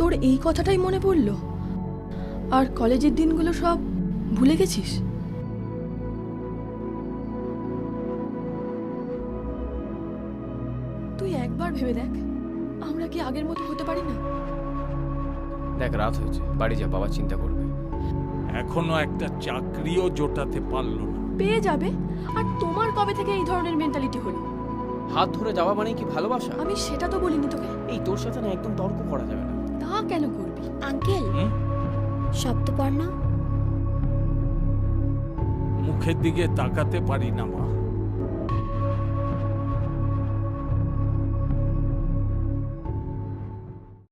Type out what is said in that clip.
তোর এই কথাটাই মনে পড়লো? আর কলেজের দিনগুলো সব ভুলে গেছিস? তুই একবার ভেবে দেখ, আমরা কি আগের মতো হতে পারি না? দেখ, রাত হয়েছে, বাড়ি যা, বাবা চিন্তা করবে। এখনো একটা চাকরিও জোটাতে পারলো না। পেয়ে যাবে। আর তোমার কবে থেকে এই ধরনের মেন্টালিটি হলো? হাত ধরে যাওয়া মানে কি ভালোবাসা? আমি সেটা তো বলিনি তোকে। এই তোর সাথে না একদম তর্ক করা যাবে না। তা কেন করবি? আঙ্কেল, সপ্তপর্ণা। মুখের দিকে তাকাতে পারি না মা।